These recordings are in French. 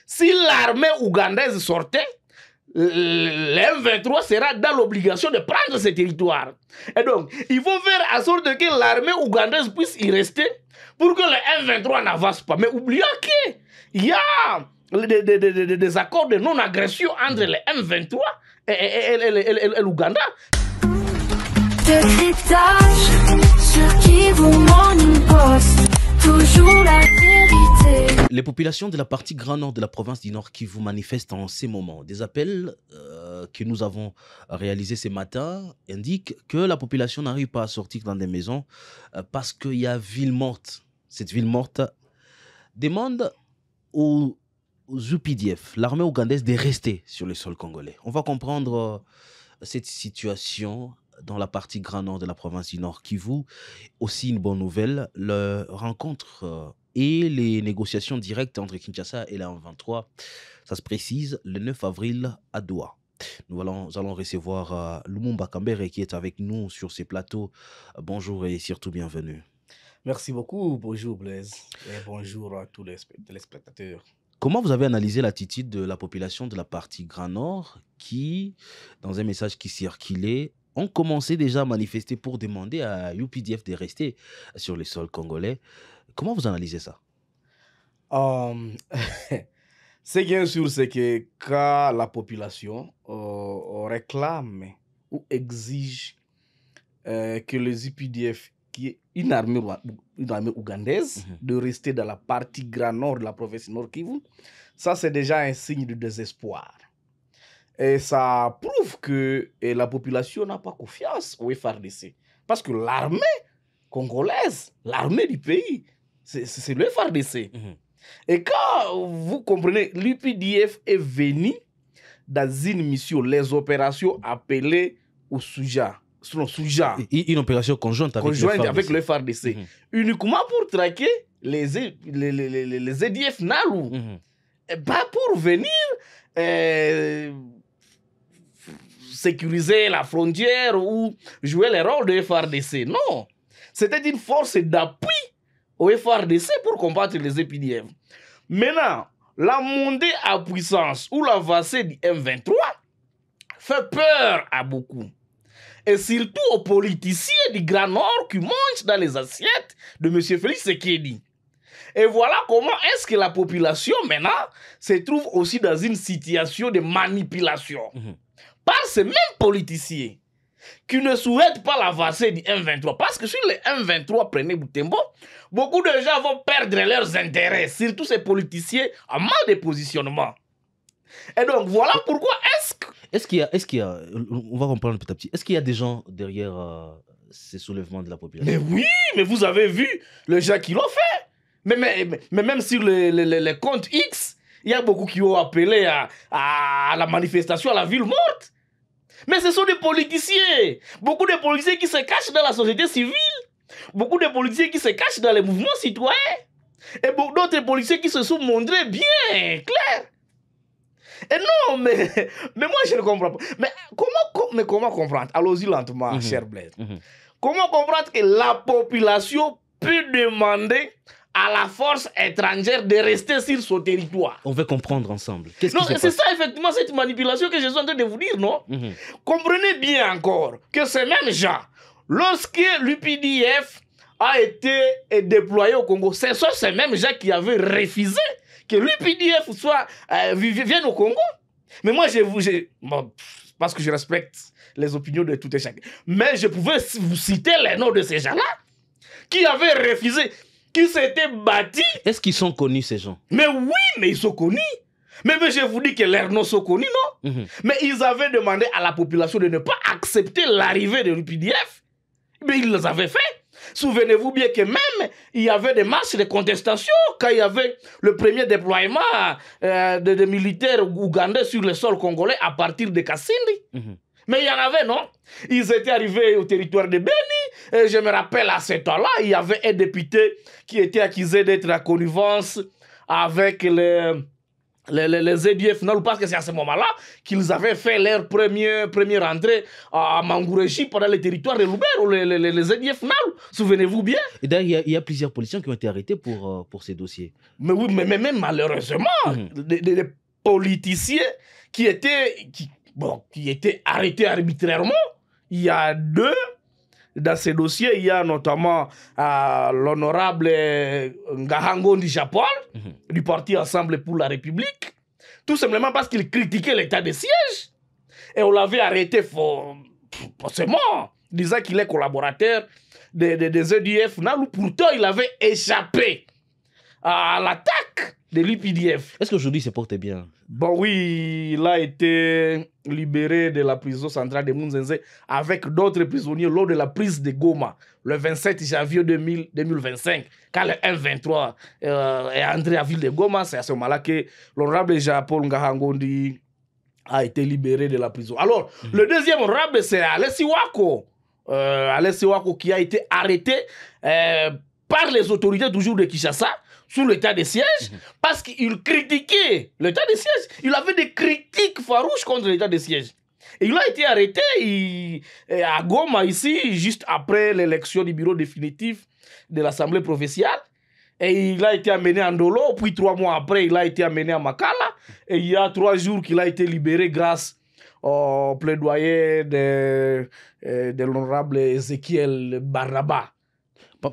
Si l'armée ougandaise sortait, le M23 sera dans l'obligation de prendre ces territoires. Et donc, il faut faire en sorte que l'armée ougandaise puisse y rester pour que le M23 n'avance pas. Mais oublions qu'il y a des accords de non-agression entre le M23 et l'Ouganda. Décryptage sur Kivu Morning Post, toujours la vérité. Les populations de la partie grand nord de la province du Nord Kivu manifestent en ces moments. Des appels que nous avons réalisés ce matin indiquent que la population n'arrive pas à sortir dans des maisons parce qu'il y a ville morte. Cette ville morte demande aux UPDF, l'armée ougandaise, de rester sur le sol congolais. On va comprendre cette situation dans la partie grand nord de la province du Nord Kivu. Aussi une bonne nouvelle, la rencontre et les négociations directes entre Kinshasa et la M23, ça se précise le 9 avril à Doha. Nous allons recevoir Lumumba Kambere qui est avec nous sur ces plateaux. Bonjour et surtout bienvenue. Merci beaucoup, bonjour Blaise, et bonjour à tous les téléspectateurs. Comment vous avez analysé l'attitude de la population de la partie Grand Nord qui, dans un message qui circulait, ont commencé déjà à manifester pour demander à UPDF de rester sur le sol congolais? Comment vous analysez ça? Ce qui est sûr, c'est que quand la population réclame ou exige que les UPDF, qui est une armée ougandaise, de rester dans la partie grand nord de la province Nord Kivu, ça c'est déjà un signe de désespoir. Et ça prouve que la population n'a pas confiance au FARDC. Parce que l'armée congolaise, l'armée du pays, c'est le FARDC. Et quand vous comprenez, l'UPDF est venu dans une mission, les opérations appelées au Souja. Une opération conjointe avec le FARDC. Uniquement pour traquer les EDF Nalou. Et pas pour venir sécuriser la frontière ou jouer le rôle de FARDC. Non. C'était une force d'appui au FARDC pour combattre les EPDF. Maintenant, la montée à puissance ou l'avancée du M23 fait peur à beaucoup. Et surtout aux politiciens du Grand Nord qui mangent dans les assiettes de M. Félix Tshisekedi. Et voilà comment est-ce que la population maintenant se trouve aussi dans une situation de manipulation. Par ces mêmes politiciens qui ne souhaitent pas l'avancée du M23. Parce que si le M23 prenait Butembo, beaucoup de gens vont perdre leurs intérêts, surtout ces politiciens en mal de positionnement. Et donc voilà pourquoi est-ce qu'il y a, on va comprendre petit à petit, est-ce qu'il y a des gens derrière ces soulèvements de la population? Mais oui, mais vous avez vu les gens qui l'ont fait. Mais même sur les comptes X, il y a beaucoup qui ont appelé à la manifestation à la ville morte. Mais ce sont des politiciens. Beaucoup de politiciens qui se cachent dans la société civile. Beaucoup de politiciens qui se cachent dans les mouvements citoyens. Et beaucoup d'autres politiciens qui se sont montrés bien clairs. Et non, mais moi je ne comprends pas. Mais comment comprendre? Allons-y lentement, cher Blaise. Comment comprendre que la population peut demander à la force étrangère de rester sur son territoire? On veut comprendre ensemble. Non, c'est ça effectivement cette manipulation que je suis en train de vous dire, non? Comprenez bien encore que ces mêmes gens, lorsque l'UPDF a été déployé au Congo, ce sont ces mêmes gens qui avaient refusé que l'UPDF vienne au Congo. Mais moi, parce que je respecte les opinions de tout et chacun, mais je pouvais vous citer les noms de ces gens-là qui avaient refusé, qui s'étaient bâtis. Est-ce qu'ils sont connus, ces gens? Mais oui, mais ils sont connus. Mais je vous dis que leurs noms sont connus, non? Mais ils avaient demandé à la population de ne pas accepter l'arrivée de l'UPDF. Mais ils les avaient fait. Souvenez-vous bien que même il y avait des marches de contestation quand il y avait le premier déploiement de militaires ougandais sur le sol congolais à partir de Kassindi. Mais il y en avait, non? Ils étaient arrivés au territoire de Beni. Et je me rappelle à ce temps-là, il y avait un député qui était accusé d'être en connivence avec les EDF Nalu, parce que c'est à ce moment-là qu'ils avaient fait leur première entrée à Mangoureji pendant le territoire de Lubero, les EDF Nalu. Souvenez-vous bien. Et d'ailleurs, il y a plusieurs policiers qui ont été arrêtés pour ces dossiers. Mais oui, mais même malheureusement, des politiciens qui étaient arrêtés arbitrairement. Il y a deux. Dans ces dossiers, il y a notamment l'honorable Ngahango Ndijapol, du parti Ensemble pour la République, tout simplement parce qu'il critiquait l'état de siège. Et on l'avait arrêté forcément, disant qu'il est collaborateur des EDF. Pourtant, il avait échappé à l'attaque de l'UPDF. Est-ce qu'aujourd'hui, il se porte bien? Bon, oui, il a été libéré de la prison centrale de Munzenze avec d'autres prisonniers lors de la prise de Goma, le 27 janvier 2025. Quand le M23 est entré à ville de Goma, c'est à ce moment-là que l'honorable Jean-Paul Ngahangondi a été libéré de la prison. Alors, le deuxième honorable, c'est Alessi Wako. Alessi Wako qui a été arrêté par les autorités toujours de Kinshasa, sous l'état de siège, parce qu'il critiquait l'état de siège. Il avait des critiques farouches contre l'état de siège. Et il a été arrêté à Goma, ici, juste après l'élection du bureau définitif de l'Assemblée provinciale. Et il a été amené à Ndolo, puis 3 mois après, il a été amené à Makala. Et il y a 3 jours qu'il a été libéré grâce au plaidoyer de l'honorable Ezekiel Barnaba.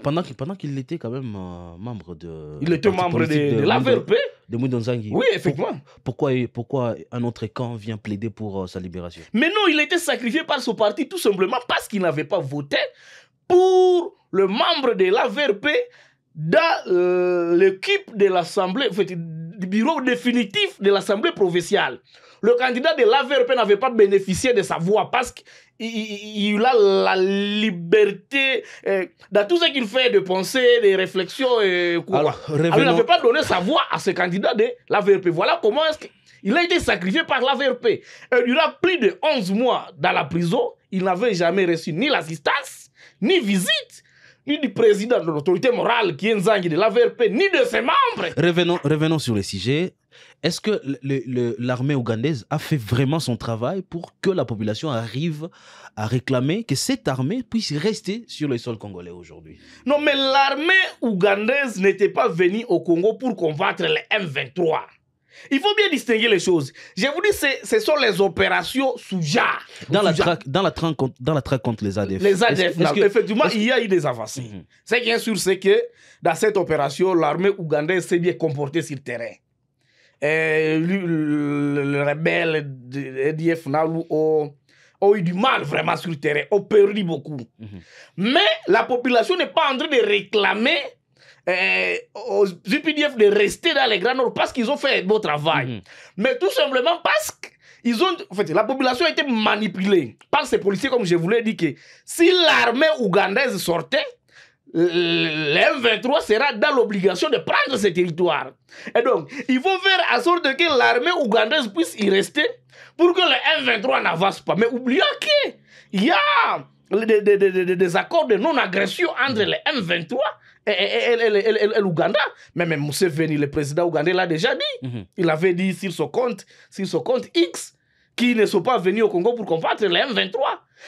Pendant qu'il était quand même membre de... Il était membre de l'AVRP. De Mundonzangi. Oui, effectivement. Pourquoi un autre camp vient plaider pour sa libération? Mais non, il a été sacrifié par son parti tout simplement parce qu'il n'avait pas voté pour le membre de l'AVRP dans l'équipe de l'Assemblée, en fait, du bureau définitif de l'Assemblée provinciale. Le candidat de l'AVRP n'avait pas bénéficié de sa voix parce qu'il a la liberté dans tout ce qu'il fait de pensée, de réflexion. Alors, il n'avait pas donné sa voix à ce candidat de l'AVRP. Voilà comment est-ce qu'il a été sacrifié par l'AVRP. Durant plus de 11 mois dans la prison, il n'avait jamais reçu ni l'assistance, ni visite, ni du président de l'autorité morale qui est Nzangi de l'AVRP, ni de ses membres. Revenons sur le sujet. Est-ce que l'armée ougandaise a fait vraiment son travail pour que la population arrive à réclamer que cette armée puisse rester sur le sol congolais aujourd'hui? Non, mais l'armée ougandaise n'était pas venue au Congo pour combattre les M23. Il faut bien distinguer les choses. Je vous dis, ce sont les opérations Souja. Dans la traque contre les ADF. Les ADF, effectivement, il y a eu des avancées. Ce qui est sûr, c'est que dans cette opération, l'armée ougandaise s'est bien comportée sur le terrain. Le rebelle EDF Nalu ont eu du mal vraiment sur le terrain, ont perdu beaucoup. Mais la population n'est pas en train de réclamer aux UPDF de rester dans les Grands Nord parce qu'ils ont fait un beau travail. Mais tout simplement parce que la population a été manipulée par ces policiers, comme je vous l'ai dit, que si l'armée ougandaise sortait, le M23 sera dans l'obligation de prendre ces territoires. Et donc, il faut faire en sorte que l'armée ougandaise puisse y rester pour que le M23 n'avance pas. Mais oublions qu'il y a des accords de non-agression entre le M23 et l'Ouganda. Mais même Museveni, le président ougandais, l'a déjà dit. Il avait dit sur son compte X qu'ils ne sont pas venus au Congo pour combattre le M23.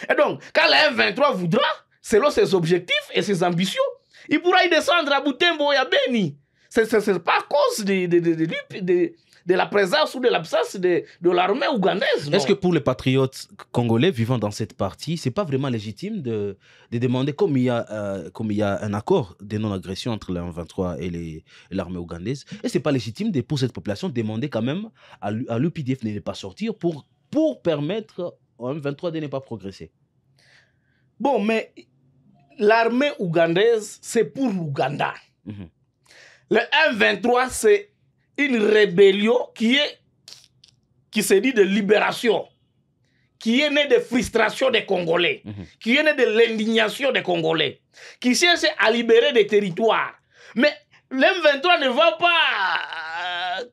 Et donc, quand le M23 voudra, selon ses objectifs et ses ambitions, il pourra y descendre à Butembo et à Beni. C'est pas à cause de la présence ou de l'absence de l'armée ougandaise. Est-ce que pour les patriotes congolais vivant dans cette partie, c'est pas vraiment légitime de demander, comme il y a un accord de non-agression entre le M23 et l'armée ougandaise, et c'est pas légitime pour cette population de demander quand même à l'UPDF de ne pas sortir pour permettre au M23 de ne pas progresser? Bon, mais l'armée ougandaise, c'est pour l'Ouganda. Le M23, c'est une rébellion qui se dit de libération, qui est née de frustration des Congolais, qui est née de l'indignation des Congolais, qui cherche à libérer des territoires. Mais le M23 ne va pas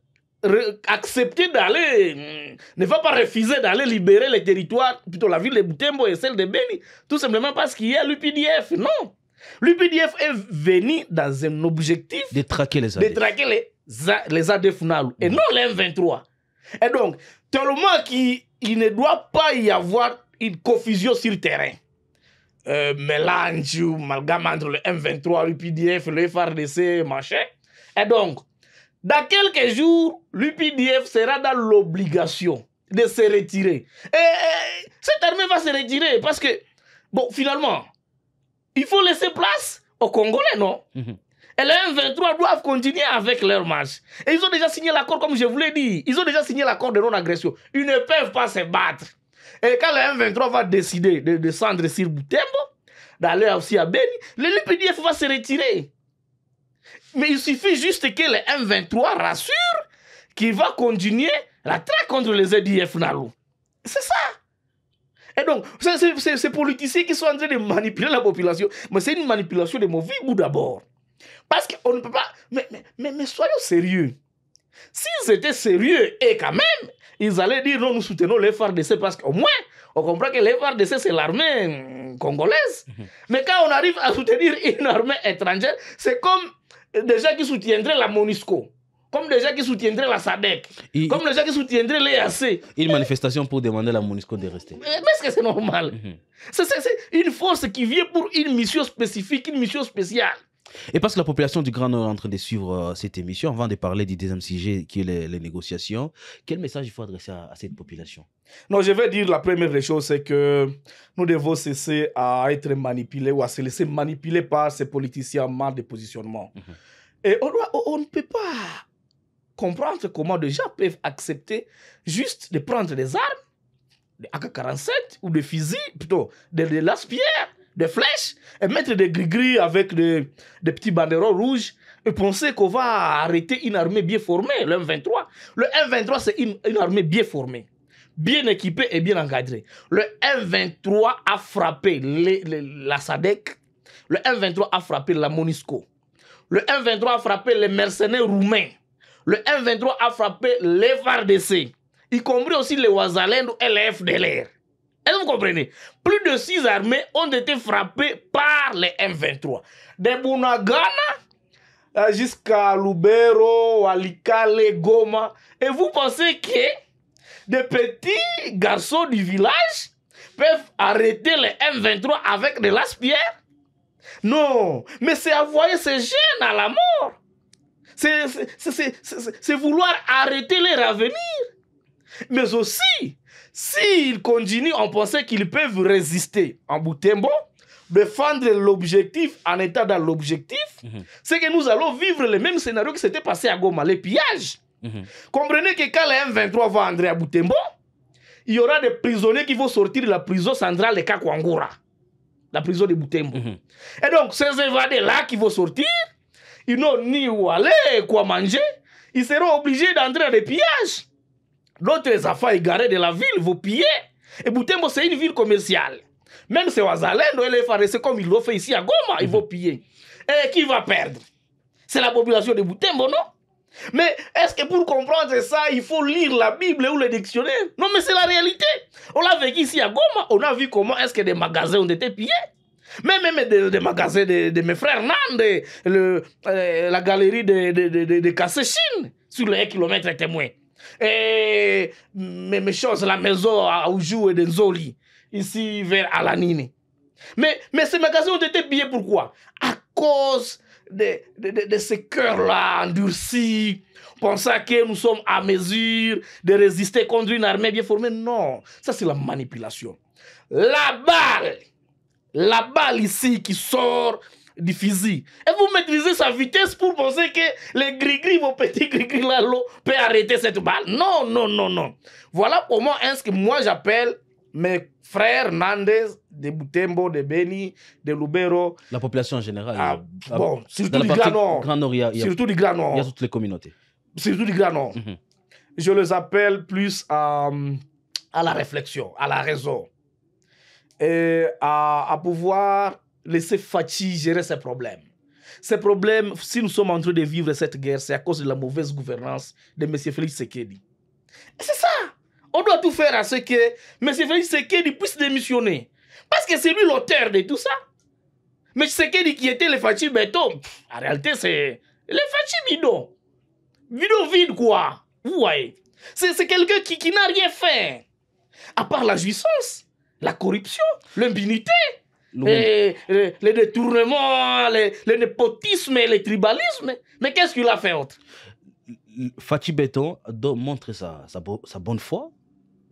accepter d'aller, ne va pas refuser d'aller libérer les territoires, plutôt la ville de Butembo et celle de Beni, tout simplement parce qu'il y a l'UPDF. Non. L'UPDF est venu dans un objectif De traquer les de ADF. traquer les ADF Nalu et non les M23. Et donc, tellement qu'il ne doit pas y avoir une confusion sur le terrain. Mélange ou amalgame entre le M23, l'UPDF, le FRDC, machin. Et donc, dans quelques jours, l'UPDF sera dans l'obligation de se retirer. Et cette armée va se retirer parce que, bon, finalement, il faut laisser place aux Congolais, non? Et les M23 doivent continuer avec leur marche. Et ils ont déjà signé l'accord, comme je vous l'ai dit. Ils ont déjà signé l'accord de non-agression. Ils ne peuvent pas se battre. Et quand le M23 va décider de descendre sur Butembo, d'aller aussi à Beni, l'UPDF va se retirer. Mais il suffit juste que le M23 rassure qu'il va continuer la traque contre les ADF Nalu. C'est ça. Et donc, ces politiciens qui sont en train de manipuler la population, mais c'est une manipulation de mauvais goût d'abord. Parce qu'on ne peut pas... Mais soyons sérieux. S'ils étaient sérieux, et quand même, ils allaient dire non, nous soutenons les FARDC parce qu'au moins, on comprend que les FARDC, c'est l'armée congolaise. Mais quand on arrive à soutenir une armée étrangère, c'est comme des gens qui soutiendraient la MONUSCO, comme des gens qui soutiendraient la SADC, comme des gens qui soutiendraient l'EAC. Une manifestation pour demander à la MONUSCO de rester. Mais est-ce que c'est normal? C'est une force qui vient pour une mission spécifique, une mission spéciale. Et parce que la population du Grand Nord est en train de suivre cette émission, avant de parler du deuxième sujet qui est les négociations, quel message il faut adresser à cette population? Non, je vais dire la première des choses, c'est que nous devons cesser à être manipulés ou à se laisser manipuler par ces politiciens mal de positionnement. Et on ne peut pas comprendre comment des gens peuvent accepter juste de prendre des armes, des AK-47 ou des fusils, plutôt des lance-pierres, des flèches, et mettre des gris-gris avec des petits banderoles rouges et penser qu'on va arrêter une armée bien formée, le M23. Le M23, c'est une armée bien formée, bien équipée et bien encadrée. Le M23 a frappé la SADC, le M23 a frappé la MONUSCO, le M23 a frappé les mercenaires roumains, le M23 a frappé les FARDC, y compris aussi les Ouazalendo et les FDLR. Est-ce que vous comprenez? Plus de 6 armées ont été frappées par les M23. De Bunagana jusqu'à Lubero, Walikale, Goma. Et vous pensez que des petits garçons du village peuvent arrêter les M23 avec des lance-pierres? Non, mais c'est envoyer ces jeunes à la mort. C'est vouloir arrêter leur avenir. Mais aussi, s'ils continuent, on pensait qu'ils peuvent résister en Butembo, défendre l'objectif en état dans l'objectif, c'est que nous allons vivre le même scénario qui s'était passé à Goma, les pillages. Comprenez que quand les M23 vont entrer à Butembo, il y aura des prisonniers qui vont sortir de la prison centrale de Kakwangura, la prison de Butembo. Et donc, ces évadés-là qui vont sortir, ils n'ont ni où aller, quoi manger, ils seront obligés d'entrer à des pillages. D'autres affaires égarées de la ville vont piller. Et Butembo, c'est une ville commerciale. Même ces Ouazalendo et les FARDC, comme ils l'ont fait ici à Goma, ils vont piller. Et qui va perdre? C'est la population de Butembo, non? Mais est-ce que pour comprendre ça, il faut lire la Bible ou le dictionnaire? Non, mais c'est la réalité. On l'a vécu ici à Goma, on a vu comment est-ce que des magasins ont été pillés. Même des magasins de mes frères Nan, la galerie de Kassé-Chine, sur les kilomètres témoins. Et mes choses, la maison à Oujou et de Nzoli, ici vers Alanine. Mais ces magasins ont été pillés pourquoi? À cause de ces cœurs-là endurcis, pensant que nous sommes à mesure de résister contre une armée bien formée. Non, ça c'est la manipulation. La balle ici qui sort du fusil. Et vous maîtrisez sa vitesse pour penser que les gris-gris, vos petits gris-gris là, l'eau peut arrêter cette balle. Non, non, non, non. Voilà comment est-ce que moi j'appelle mes frères Nandez, de Butembo, de Beni, de Lubero. La population en général. Bon, surtout du Grand Nord. Surtout du Grand Nord. Il y a toutes les communautés. Surtout du Grand Nord. Je les appelle plus à la réflexion, à la raison. Et à pouvoir laisser Fachi gérer ses problèmes. Ces problèmes, si nous sommes en train de vivre cette guerre, c'est à cause de la mauvaise gouvernance de M. Félix Tshisekedi. C'est ça. On doit tout faire à ce que M. Félix Tshisekedi puisse démissionner. Parce que c'est lui l'auteur de tout ça. Mais Tshisekedi qui était le Fachi Béton, en réalité, c'est le Fachi Bidon. Bidon vide, quoi. Vous voyez. C'est quelqu'un qui n'a rien fait. À part la jouissance, la corruption, l'impunité, les détournements, le népotisme et le tribalisme. Mais qu'est-ce qu'il a fait autre? Fachi Béton montre sa bonne foi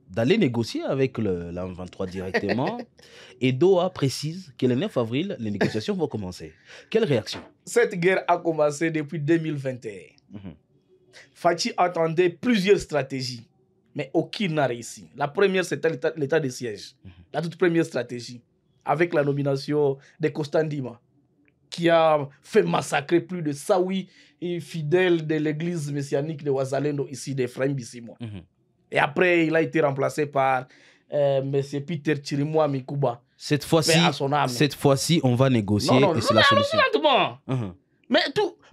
d'aller négocier avec la M23 directement. Et Doha précise que le 9 avril, les négociations vont commencer. Quelle réaction? Cette guerre a commencé depuis 2021. Fachi attendait plusieurs stratégies, mais aucune n'a réussi. La première, c'était l'état de siège. La toute première stratégie, avec la nomination de Constant Ndima, qui a fait massacrer plus de 108 fidèles de l'église messianique de Ouazalendo, ici d'Ephraim Bissimo. Et après, il a été remplacé par M. Peter Chirimwa Mikuba. Cette fois-ci, on va négocier et c'est la solution.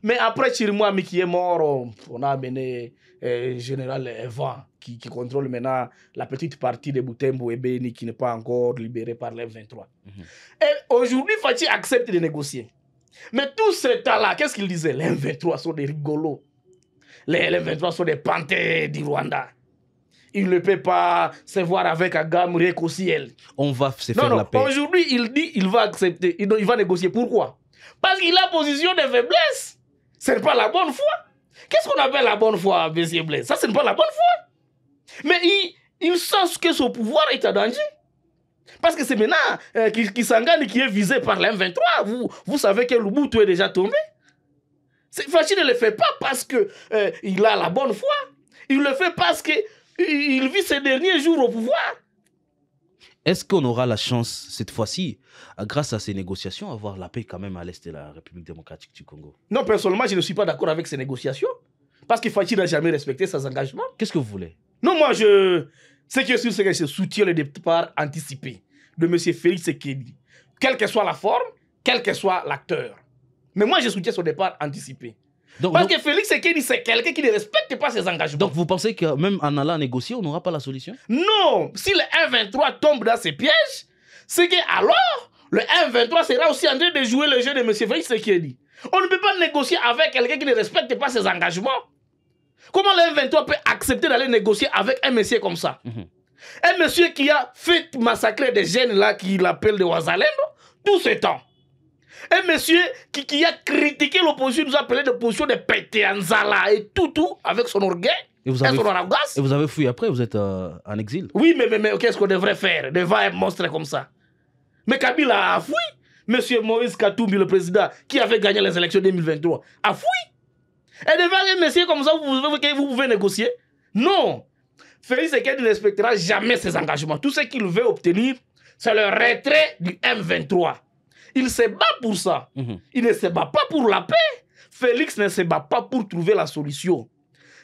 Mais après Chirimwa qui est mort, on a amené général Evan qui contrôle maintenant la petite partie de Butembo et Beni qui n'est pas encore libérée par les 23. Et aujourd'hui, Fachi accepte de négocier. Mais tous ces temps-là, qu'est-ce qu'il disait? Les 23 sont des rigolos. Les 23 sont des panthères du Rwanda. Il ne peut pas se voir avec Agam Récociel. On va se faire la paix. Aujourd'hui, il dit qu'il va accepter. Il va négocier. Pourquoi? Parce qu'il a position de faiblesse. Ce n'est pas la bonne foi. Qu'est-ce qu'on appelle la bonne foi, M. Blaise? Ça, ce n'est pas la bonne foi. Mais il sent que son pouvoir est en danger. Parce que c'est maintenant Kisangani qui est visé par l'M23. Vous savez que Lubutu est déjà tombé. Fachi ne le fait pas parce qu'il a la bonne foi. Il le fait parce qu'il vit ses derniers jours au pouvoir. Est-ce qu'on aura la chance, cette fois-ci, grâce à ces négociations, avoir la paix quand même à l'est de la République démocratique du Congo? Non, personnellement, je ne suis pas d'accord avec ces négociations. Parce que Fachi n'a jamais respecté ses engagements. Qu'est-ce que vous voulez? Non, moi, ce qui est sûr, c'est que je soutiens le départ anticipé de M. Félix Tshisekedi. Quelle que soit la forme, quel que soit l'acteur. Mais moi, je soutiens son départ anticipé. Parce que Félix Tshisekedi, c'est quelqu'un qui ne respecte pas ses engagements. Donc vous pensez que même en allant négocier, on n'aura pas la solution? Non. Si le M23 tombe dans ses pièges, c'est que alors le M23 sera aussi en train de jouer le jeu de M. Félix Tshisekedi. On ne peut pas négocier avec quelqu'un qui ne respecte pas ses engagements. Comment le M23 peut accepter d'aller négocier avec un monsieur comme ça? Un monsieur qui a fait massacrer des jeunes là, qui l'appelle de Ouazalendo, tout ce temps. Un monsieur qui a critiqué l'opposition, nous a appelé d'opposition de Pétéanzala et tout, avec son orgueil et son arrogance. Et vous avez fui après, vous êtes en exil. Oui, mais qu'est-ce qu'on devrait faire devant un monstre comme ça? Mais Kabila a fui. Monsieur Moïse Katumbi, le président, qui avait gagné les élections 2023, a fui. Et devant un monsieur comme ça, vous pouvez négocier? Non. Félix Tshisekedi ne respectera jamais ses engagements. Tout ce qu'il veut obtenir, c'est le retrait du M23. Il se bat pour ça. Il ne se bat pas pour la paix. Félix ne se bat pas pour trouver la solution.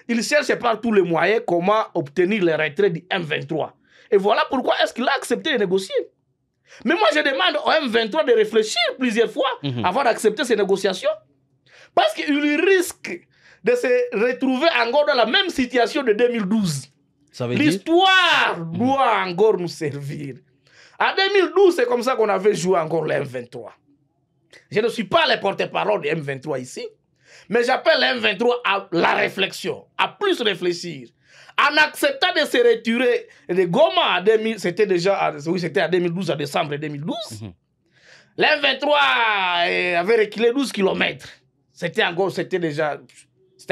Il cherche par tous les moyens comment obtenir le retrait du M23. Et voilà pourquoi est-ce qu'il a accepté de négocier. Mais moi, je demande au M23 de réfléchir plusieurs fois avant d'accepter ces négociations. Parce qu'il risque de se retrouver encore dans la même situation de 2012. L'histoire doit encore nous servir. En 2012, c'est comme ça qu'on avait joué encore le M23. Je ne suis pas le porte-parole du M23 ici, mais j'appelle le M23 à la réflexion, à plus réfléchir. En acceptant de se retirer de Goma, c'était déjà c'était en 2012, en décembre 2012, le M23 avait reculé 12 km. C'était à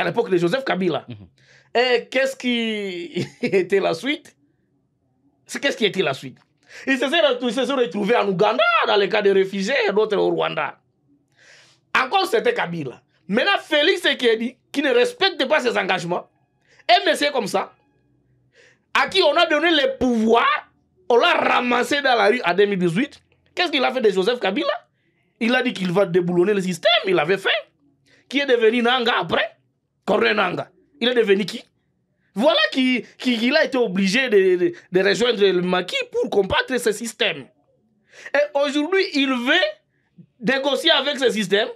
l'époque de Joseph Kabila. Et qu'est-ce qui était la suite? Qu'est-ce qui était la suite? Ils se sont retrouvés en Ouganda, dans le cas des réfugiés, et d'autres au Rwanda. Encore, c'était Kabila. Maintenant, Félix Tshisekedi, qui ne respecte pas ses engagements, un monsieur comme ça, à qui on a donné le pouvoir, on l'a ramassé dans la rue en 2018. Qu'est-ce qu'il a fait de Joseph Kabila? Il a dit qu'il va déboulonner le système, il l'avait fait. Qui est devenu Nanga après? Corneille Nanga. Il est devenu qui? Voilà qu'il a été obligé de rejoindre le maquis pour combattre ce système. Et aujourd'hui, il veut négocier avec ce système.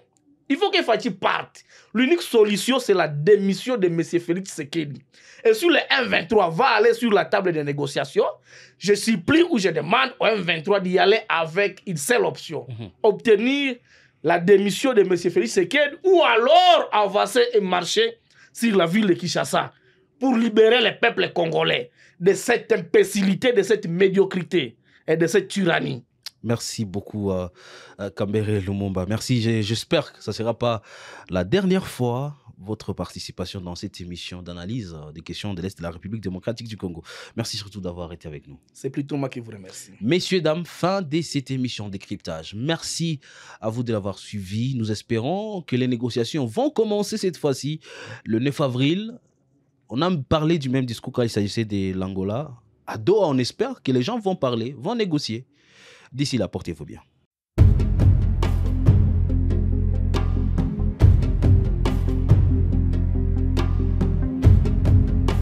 Il faut que Fachi parte. L'unique solution, c'est la démission de M. Félix Tshisekedi. et sur les M23 va aller sur la table de négociation, je supplie ou je demande au M23 d'y aller avec une seule option. Obtenir la démission de M. Félix Tshisekedi ou alors avancer et marcher sur la ville de Kinshasa pour libérer les peuples congolais de cette imbécilité, de cette médiocrité et de cette tyrannie. Merci beaucoup, Kambere Lumumba. Merci. J'espère que ça ne sera pas la dernière fois votre participation dans cette émission d'analyse des questions de l'Est de la République démocratique du Congo. Merci surtout d'avoir été avec nous. C'est plutôt moi qui vous remercie. Messieurs, dames, fin de cette émission décryptage. Merci à vous de l'avoir suivi. Nous espérons que les négociations vont commencer cette fois-ci le 9 avril. On a parlé du même discours quand il s'agissait de l'Angola. À Doha, on espère que les gens vont parler, vont négocier. D'ici là, portez-vous bien.